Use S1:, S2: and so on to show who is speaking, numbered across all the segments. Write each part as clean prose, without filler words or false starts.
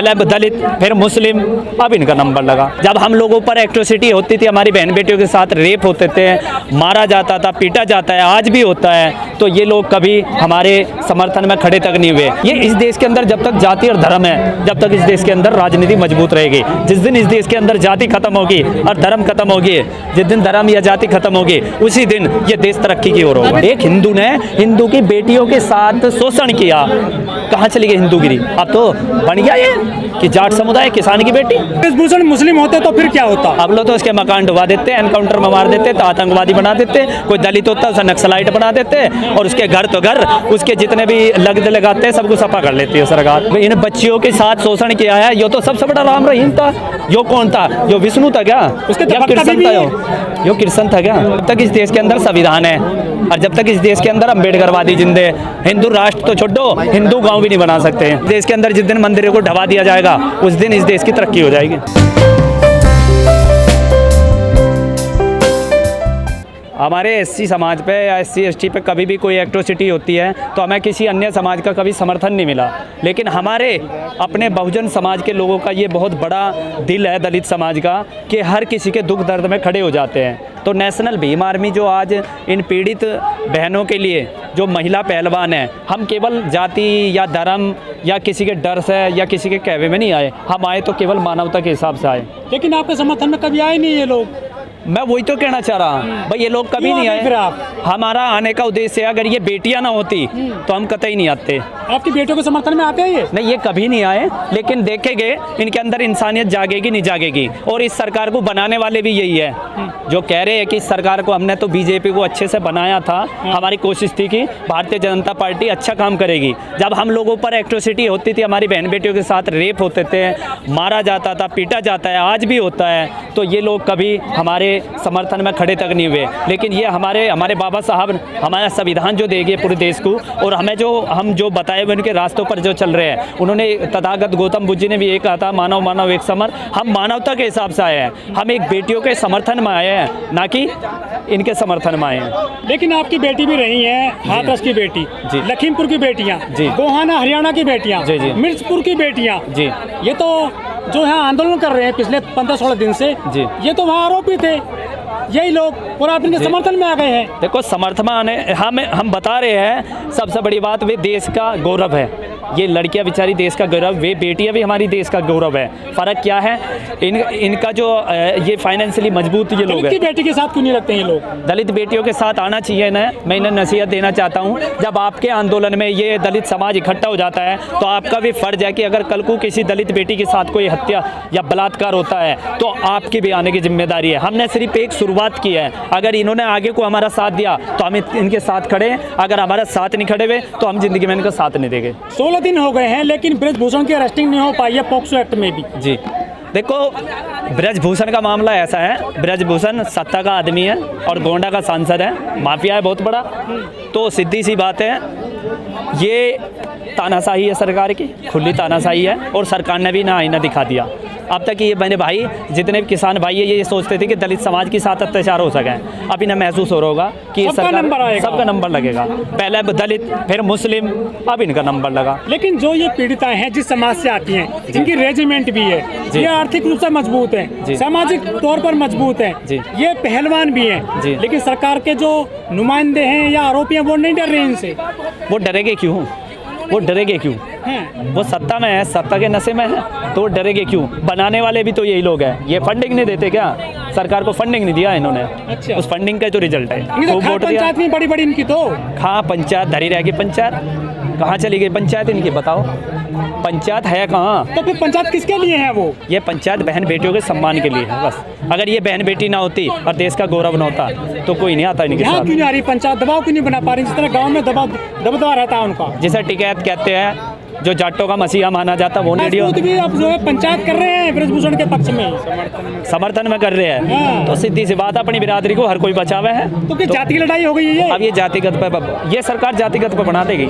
S1: पहले दलित फिर मुस्लिम, अब इनका नंबर लगा। जब हम लोगों पर एट्रोसिटी होती थी, हमारी बहन बेटियों के साथ रेप होते थे, मारा जाता था, पीटा जाता है, आज भी होता है, तो ये लोग कभी हमारे समर्थन में खड़े तक नहीं हुए। ये इस देश के अंदर जब तक जाति और धर्म है, जब तक इस देश के अंदर राजनीति मजबूत रहेगी। जिस दिन इस देश के अंदर जाति खत्म होगी और धर्म खत्म होगी, जिस दिन धर्म या जाति खत्म होगी, उसी दिन ये देश तरक्की की ओर होगा। एक हिंदू ने हिंदू की बेटियों के साथ शोषण किया, कहाँ चली गई हिंदूगिरी? अब तो बन गया ये कि जाट समुदाय किसान की बेटी।
S2: ब्रजभूषण मुस्लिम होते तो फिर क्या होता?
S1: अब लोग तो उसके मकान डुबा देते, एनकाउंटर में मार देते, तो आतंकवादी बना देते। कोई दलित होता उसे नक्सलाइट बना देते, और उसके घर तो घर, उसके जितने भी लगते लगाते हैं सबको सफा कर लेती है सरकार। इन बच्चियों के साथ शोषण किया है। यो तो सबसे बड़ा राम रहीम था। यो कौन था? यो विष्णु था क्या?
S2: उसके
S1: कृष्ण था? यो कृष्ण था क्या? जब तक इस देश के अंदर संविधान है और जब तक इस देश के अंदर अम्बेडकरवादी जिंदे, हिंदू राष्ट्र तो छोड़ो, हिंदू गांव भी नहीं बना सकते। देश के अंदर जिस दिन मंदिरों को ढवा दिया जाएगा, उस दिन इस देश की तरक्की हो जाएगी। हमारे एससी समाज पे या एससी एसटी पे कभी भी कोई एट्रोसिटी होती है तो हमें किसी अन्य समाज का कभी समर्थन नहीं मिला, लेकिन हमारे अपने बहुजन समाज के लोगों का ये बहुत बड़ा दिल है, दलित समाज का, कि हर किसी के दुख दर्द में खड़े हो जाते हैं। तो नेशनल भीम आर्मी जो आज इन पीड़ित बहनों के लिए जो महिला पहलवान है, हम केवल जाति या धर्म या किसी के डर से या किसी के कहवे में नहीं आए, हम आए तो केवल मानवता के हिसाब से आए।
S2: लेकिन आपके समर्थन में कभी आए नहीं ये लोग।
S1: मैं वही तो कहना चाह रहा हूँ भाई, ये लोग कभी नहीं आए। हमारा आने का उद्देश्य है, अगर ये बेटियां ना होती तो हम कतई नहीं आते।
S2: आपकी बेटियों के समर्थन में आते हैं ये?
S1: नहीं, ये कभी नहीं आए, लेकिन देखेंगे इनके अंदर इंसानियत जागेगी नहीं जागेगी। और इस सरकार को बनाने वाले भी यही है जो कह रहे हैं कि इस सरकार को, हमने तो बीजेपी को अच्छे से बनाया था, हमारी कोशिश थी कि भारतीय जनता पार्टी अच्छा काम करेगी। जब हम लोगों पर एट्रोसिटी होती थी, हमारी बहन बेटियों के साथ रेप होते थे, मारा जाता था, पीटा जाता है, आज भी होता है, तो ये लोग कभी हमारे समर्थन में खड़े तक नहीं हुए। लेकिन ये हमारे बाबा साहब हमारा संविधान जो देंगे पूरे देश को, और हमें हम जो बताए हुए उनके रास्तों पर जो चल रहे हैं, उन्होंने तथागत गौतम बुद्ध जी ने भी ये कहा था, मानव मानव एक समर। हम मानवता के हिसाब से आए हैं, हम एक बेटियों के समर्थन में आए हैं, ना कि इनके समर्थन में आए हैं।
S2: लेकिन आपकी बेटी भी रही है, हाथरस की बेटी, लखीमपुर की बेटियाँ, गोहाना हरियाणा की बेटियाँ, मिर्चपुर की बेटियाँ, ये तो जो यहाँ आंदोलन कर रहे हैं पिछले 15-16 दिन से, ये तो वहाँ आरोपी थे, यही लोग, और आप इनके समर्थन में आ गए हैं।
S1: देखो, समर्थन में आने हम बता रहे हैं, सबसे बड़ी बात, वे देश का गौरव है। ये लड़कियां बेचारी देश का गौरव, वे बेटियां भी हमारी देश का गौरव है। फ़र्क क्या है, इनका जो ये फाइनेंशियली मजबूत ये लोग हैं।
S2: दलित बेटी के साथ क्यों नहीं लगते ये लोग?
S1: दलित बेटियों के साथ आना चाहिए ना। मैं इन्हें नसीहत देना चाहता हूँ, जब आपके आंदोलन में ये दलित समाज इकट्ठा हो जाता है तो आपका भी फ़र्ज है कि अगर कल को किसी दलित बेटी के साथ कोई हत्या या बलात्कार होता है तो आपकी भी आने की जिम्मेदारी है। हमने सिर्फ एक शुरुआत की है, अगर इन्होंने आगे को हमारा साथ दिया तो हम इनके साथ खड़े, अगर हमारा साथ नहीं खड़े हुए तो हम जिंदगी में इनका साथ नहीं देंगे।
S2: 16 दिन हो गए हैं, लेकिन ब्रजभूषण की अरेस्टिंग नहीं हो पाई है पॉक्सो एक्ट में भी।
S1: जी देखो, ब्रजभूषण का मामला ऐसा है, ब्रजभूषण सत्ता का आदमी है और गोंडा का सांसद है, माफिया है बहुत बड़ा। तो सीधी सी बात है, ये तानाशाही है सरकार की, खुली तानाशाही है, और सरकार ने भी ना आईना दिखा दिया। अब तक ये मेरे भाई, जितने भी किसान भाई है, ये सोचते थे कि दलित समाज के साथ अत्याचार हो सके। अब इन्हें महसूस हो रहा होगा कि सबका नंबर लगेगा। पहले दलित फिर मुस्लिम, अब इनका नंबर लगा।
S2: लेकिन जो ये पीड़िताएं हैं, जिस समाज से आती हैं, जिनकी रेजिमेंट भी है, ये आर्थिक रूप से मजबूत है, सामाजिक तौर पर मजबूत है, ये पहलवान भी है, लेकिन सरकार के जो नुमाइंदे हैं या आरोपी हैं वो नहीं डर रहे इनसे।
S1: वो डरेंगे क्यों? वो डरेंगे क्यों? वो सत्ता में है, सत्ता के नशे में है, तो डरेंगे क्यों? बनाने वाले भी तो यही लोग हैं। ये फंडिंग नहीं देते क्या? सरकार को फंडिंग नहीं दिया इन्होंने। अच्छा। उस फंडिंग का जो रिजल्ट है,
S2: पंचायत में बड़ी इनकी तो
S1: हाँ, पंचायत धरी रहेगी। पंचायत कहाँ चली गई? पंचायत इनकी बताओ, पंचायत है कहाँ?
S2: तो फिर पंचायत किसके लिए है वो?
S1: ये पंचायत बहन बेटियों के सम्मान के लिए है बस। अगर ये बहन बेटी ना होती और देश का गौरव न होता तो कोई नहीं आता इनके साथ।
S2: क्यों नहीं आ रही पंचायत? दबाव क्यों नहीं बना पा रही? जिस तरह गाँव में दबदबा रहता है उनका,
S1: जिसे टिकैत कहते हैं, जो जाटों का मसीहा माना जाता, वो
S2: भी अब जो है पंचायत कर रहे हैं ब्रजभूषण के पक्ष में,
S1: समर्थन में कर रहे हैं। तो सीधी सी बात, अपनी बिरादरी को हर कोई बचावे है।
S2: तो क्या जाति की लड़ाई हो गई है?
S1: अब ये जातिगत पे, ये सरकार जातिगत पे बना देगी।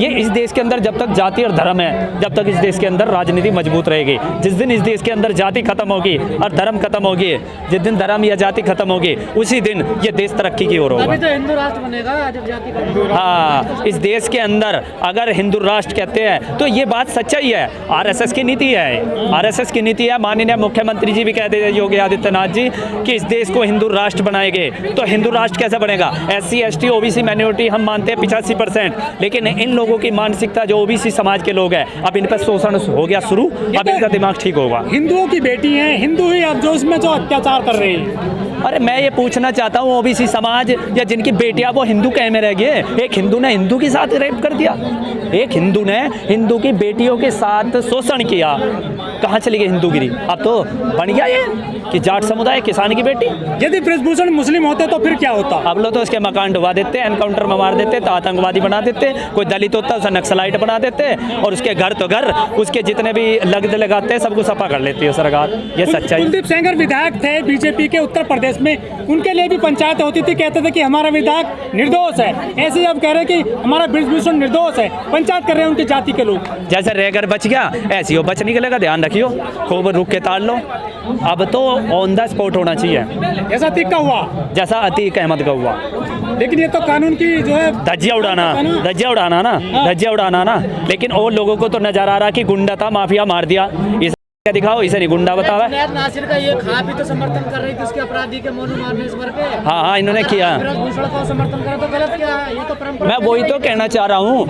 S1: ये इस देश के अंदर जब तक जाति और धर्म है, जब तक इस देश के अंदर राजनीति मजबूत रहेगी। जिस दिन इस देश के अंदर जाति खत्म होगी और धर्म खत्म होगी, जिस दिन धर्म या जाति खत्म होगी, उसी दिन ये देश तरक्की की ओर होगा।
S2: हिंदू राष्ट्र बनेगा जब जाति।
S1: हाँ, इस देश के अंदर अगर हिंदू राष्ट्र कहते हैं। तो ये बात सच्चाई है, आरएसएस की नीति है, आरएसएस की नीति है। माननीय मुख्यमंत्री जी भी कहते हैं योगी आदित्यनाथ जी कि इस देश को हिंदू राष्ट्र बनाएंगे। तो हिंदू राष्ट्र कैसे बनेगा? SC ST OBC माइनॉरिटी हम मानते हैं 85%, लेकिन इन लोगों की मानसिकता जो OBC समाज के लोग हैं, अब इन पर शोषण हो गया शुरू, अब इनका दिमाग ठीक होगा।
S2: हिंदुओं की बेटी है, हिंदू ही अब जो इसमें जो अत्याचार कर रहे हैं।
S1: अरे मैं ये पूछना चाहता हूँ, OBC समाज या जिनकी बेटियां वो हिंदू कह में रह गए? एक हिंदू ने हिंदू के साथ रेप कर दिया, एक हिंदू ने हिंदू की बेटियों के साथ शोषण किया, कहाँ चली गई हिंदूगिरी? अब तो बन गया ये कि जाट समुदाय किसान की बेटी।
S2: यदि ब्रजभूषण मुस्लिम होते तो फिर क्या होता?
S1: अब लोग तो उसके मकान डुबा देते, एनकाउंटर में मार देते, तो आतंकवादी बना देते, कोई दलित होता उसे नक्सलाइट बना देते, और उसके घर तो घर, उसके जितने भी लगते लगाते हैं सबको सफा कर लेती है सरकार। ये सच्चाई।
S2: कुलदीप सेंगर विधायक थे बीजेपी के उत्तर प्रदेश में, उनके लिए भी पंचायत होती थी, कहते थे कि हमारा विधायक निर्दोष है। ऐसे ही अब कह रहे हैं कि हमारा ब्रजभूषण निर्दोष है, पंचायत कर रहे हैं उनकी जाति के लोग।
S1: जैसे रेगर बच गया ऐसे ही वो बच निकलेगा, ध्यान रखियो, खूब रुक के ताड़ लो। अब तो ऑन द स्पॉट होना चाहिए,
S2: जैसा अतीक का हुआ,
S1: जैसा अतीक अहमद का हुआ।
S2: लेकिन ये तो कानून की जो है
S1: धज्जियां उड़ाना ना, धज्जियां उड़ाना ना। लेकिन और लोगों को तो नजर आ रहा कि गुंडा था, माफिया मार दिया, इसे दिखाओ, इसे नहीं गुंडा बतावा।
S3: जुनैद नासिर का ये खा भी तो समर्थन कर रही थी उसके अपराधी के मोनू मारने से करके।
S1: हाँ, इन्होंने किया।
S3: ब्रजभूषण को समर्थन करा तो गलत क्या है? ये तो परंपरा।
S1: मैं वही तो कहना चाह रहा हूँ,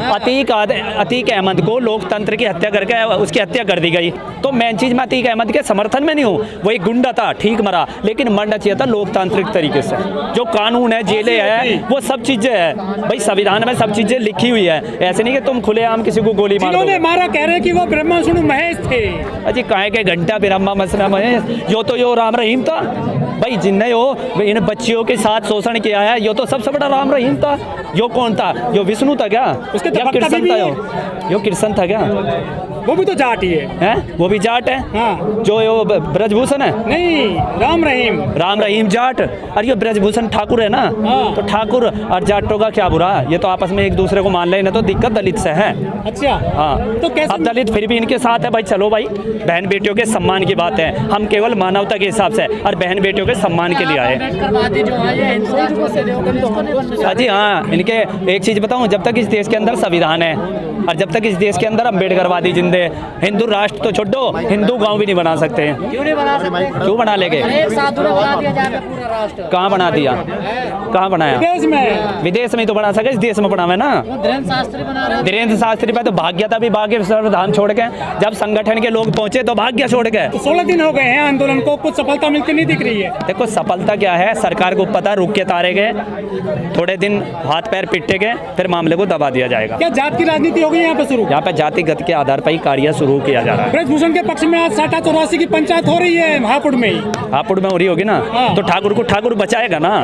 S1: अतीक अहमद को लोकतंत्र की हत्या करके उसकी हत्या कर दी गई। तो मेन चीज मैं अतीक अहमद के समर्थन में नहीं हूँ, वो एक गुंडा था, ठीक मरा, लेकिन मरना चाहिए था लोकतांत्रिक तरीके से। जो कानून है, जेलें है, वो सब चीजें है भाई, संविधान में सब चीजें लिखी हुई है। ऐसे नहीं कि तुम खुलेआम किसी को गोली मार दो।
S2: मारा कह रहे कि वो ब्रह्मा विष्णु महेश थे।
S1: अजी काहे के घंटा ब्रह्मा मसना महेश, यो राम रहीम था भाई, जिनने यो इन बच्चियों के साथ शोषण किया है, यो तो सबसे बड़ा राम रहीम था। यो कौन था? यो विष्णु था क्या?
S2: उसके
S1: या कृष्ण था? यो कृष्ण था क्या?
S2: वो भी तो जाट ही है,
S1: वो भी जाट है।
S2: हाँ।
S1: जो यो ब्रजभूषण है,
S2: नहीं, राम रहीम जाट।
S1: अरे ये ब्रजभूषण ठाकुर है ना,
S2: हाँ।
S1: तो ठाकुर और जाटों का क्या बुरा? ये तो आपस में एक दूसरे को मान ले ना, तो दिक्कत दलित से है।
S2: अच्छा,
S1: हाँ,
S2: तो कैसे?
S1: अब दलित फिर भी इनके साथ है भाई। चलो भाई, बहन बेटियों के सम्मान की बात है, हम केवल मानवता के हिसाब से और बहन बेटियों के सम्मान के लिए आए। जी हाँ, इनके एक चीज बताऊं, जब तक इस देश के अंदर संविधान है और जब तक इस देश के अंदर अम्बेडकरवादी जिंदे, हिंदू राष्ट्र तो छोड़ो, हिंदू गांव भी नहीं बना सकते।
S3: क्यों नहीं बना सकते?
S1: क्यों बना लेंगे?
S3: एक साधु ने बना दिया जाके पूरा राष्ट्र।
S1: कहाँ बना दिया? कहाँ बनाया? विदेश में तो बना सके, इस देश में बनावे ना।
S3: धीरेन्द्र शास्त्री बना रहे।
S1: धीरेन्द्र शास्त्री पे तो भाग्य था भी, भाग्य संविधान छोड़ के जब संगठन के लोग पहुंचे तो भाग्य छोड़ के।
S2: 16 दिन हो गए हैं आंदोलन को, कुछ सफलता मिलती नहीं दिख रही है।
S1: देखो सफलता क्या है, सरकार को पता, रुक के तारे गए, थोड़े दिन हाथ पैर पिटे गए, फिर मामले को दबा दिया जाएगा।
S2: क्या जात की राजनीति हो गई यहाँ पे शुरू?
S1: यहाँ पे जातिगत के आधार पर ही कार्य शुरू किया जा रहा है।
S2: ब्रजभूषण के पक्ष में आज 84 की पंचायत हो रही है हापुड़ में ही।
S1: हापुड़ में हो रही होगी ना, तो ठाकुर को ठाकुर बचाएगा ना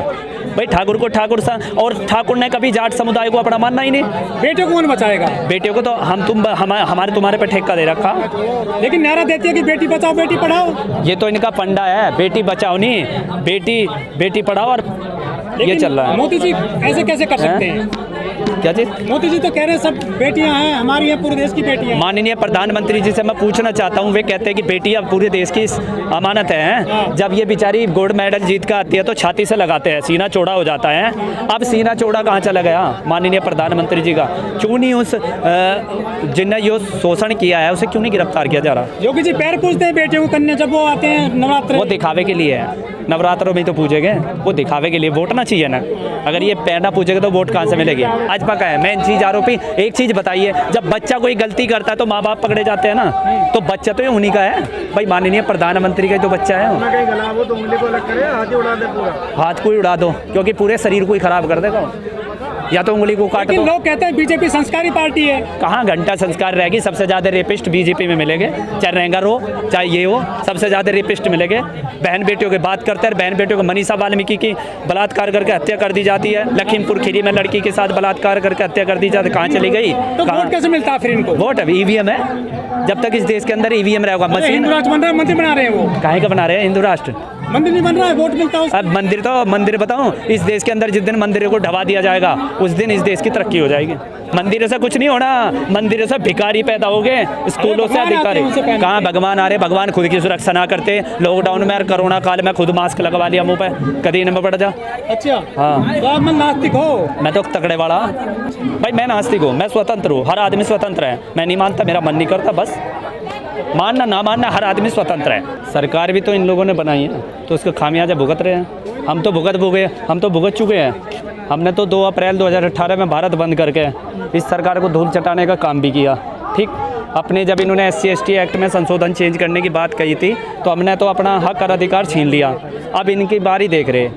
S1: भाई, ठाकुर को ठाकुर सा। और ठाकुर ने कभी जाट समुदाय को अपना मानना ही नहीं।
S2: बेटे को कौन बचाएगा? बेटे
S1: को तो हमारे तुम्हारे पे ठेका दे रखा।
S2: लेकिन नारा देती है कि बेटी बचाओ बेटी पढ़ाओ।
S1: ये तो इनका फंडा है, बेटी बचाओ नहीं, बेटी पढ़ाओ, और ये चल रहा है।
S2: मोदी जी ऐसे कैसे कर सकते हैं?
S1: क्या चीज?
S2: मोदी जी तो कह रहे हैं सब बेटियां हैं हमारी, हैं पूरे देश की बेटियां।
S1: माननीय प्रधानमंत्री जी से मैं पूछना चाहता हूँ, वे कहते हैं कि बेटियां पूरे देश की अमानत है। जब ये बेचारी गोल्ड मेडल जीत कर आती है तो छाती से लगाते हैं, सीना चौड़ा हो जाता है। अब सीना चौड़ा कहाँ चला गया माननीय प्रधानमंत्री जी का? क्यों नहीं उस जिनने यो शोषण किया है उसे क्यों नहीं गिरफ्तार किया जा रहा?
S2: योगी जी पैर पूजते हैं बेटियों को कन्या जब वो आते हैं नवरात्र।
S1: वो दिखावे के लिए है, नवरात्रों में तो पूजेंगे, वो दिखावे के लिए। वोट ना चाहिए ना, अगर ये पैर ना पूछेगा तो वोट कहाँ से मिलेगी? आज पका है मेन चीज आरोपी। एक चीज बताइए, जब बच्चा कोई गलती करता है तो माँ बाप पकड़े जाते हैं ना, तो बच्चा तो ये उन्हीं का है भाई, माननीय प्रधानमंत्री का तो बच्चा है। हाथ को ही उड़ा दो, क्योंकि पूरे शरीर को ही खराब कर देगा, या तो उंगली को काट दो।
S2: लोग कहते हैं बीजेपी संस्कारी पार्टी है।
S1: कहाँ घंटा संस्कार रहेगी? सबसे ज्यादा रेपिस्ट बीजेपी में मिलेंगे, चाहे रेंगर हो चाहे ये हो, सबसे ज्यादा रेपिस्ट मिलेंगे। बहन बेटियों की बात करते हैं, बहन बेटियों को मनीषा वाल्मीकि की बलात्कार करके हत्या कर दी जाती है, लखीमपुर खीरी में लड़की के साथ बलात्कार करके हत्या कर दी जाती है, कहाँ चली गई?
S2: तो वोट कैसे मिलता है फिर इनको?
S1: वोट अभी ईवीएम है, जब तक इस देश के अंदर ईवीएम रहेगा। मशीन
S2: हिंदू राष्ट्र बन रहा है, मंदिर बना रहे हैं वो।
S1: काहे का बना रहे हैं? हिंदू राष्ट्र
S2: मंदिर नहीं बन रहा है, वोट मिलता है।
S1: अब मंदिर बताऊं, इस देश के अंदर जिस दिन मंदिर को ढवा दिया जाएगा उस दिन इस देश की तरक्की हो जाएगी। मंदिरों से कुछ नहीं होना, मंदिरों से भिखारी पैदा हो गए, स्कूलों से अधिकारी। कहाँ भगवान आ रहे, भगवान खुद की सुरक्षा ना करते। लॉकडाउन में और कोरोना काल में खुद मास्क लगवा लिया मुंह पे, कदीने में पड़ जा।
S2: अच्छा
S1: हाँ,
S2: तो आप मैं नास्तिक हो?
S1: मैं तो तगड़े वाला भाई, मैं नास्तिक हूँ, मैं स्वतंत्र हूँ। हर आदमी स्वतंत्र है, मैं नहीं मानता, मेरा मन नहीं करता, बस मानना ना मानना हर आदमी स्वतंत्र है। सरकार भी तो इन लोगों ने बनाई है, तो उसका खामियाजा भुगत रहे हैं। हम तो भुगत चुके हैं। हमने तो 2 अप्रैल 2018 में भारत बंद करके इस सरकार को धूल चटाने का काम भी किया। ठीक, अपने जब इन्होंने SC/ST एक्ट में संशोधन चेंज करने की बात कही थी, तो हमने तो अपना हक और अधिकार छीन लिया। अब इनकी बारी देख रहे।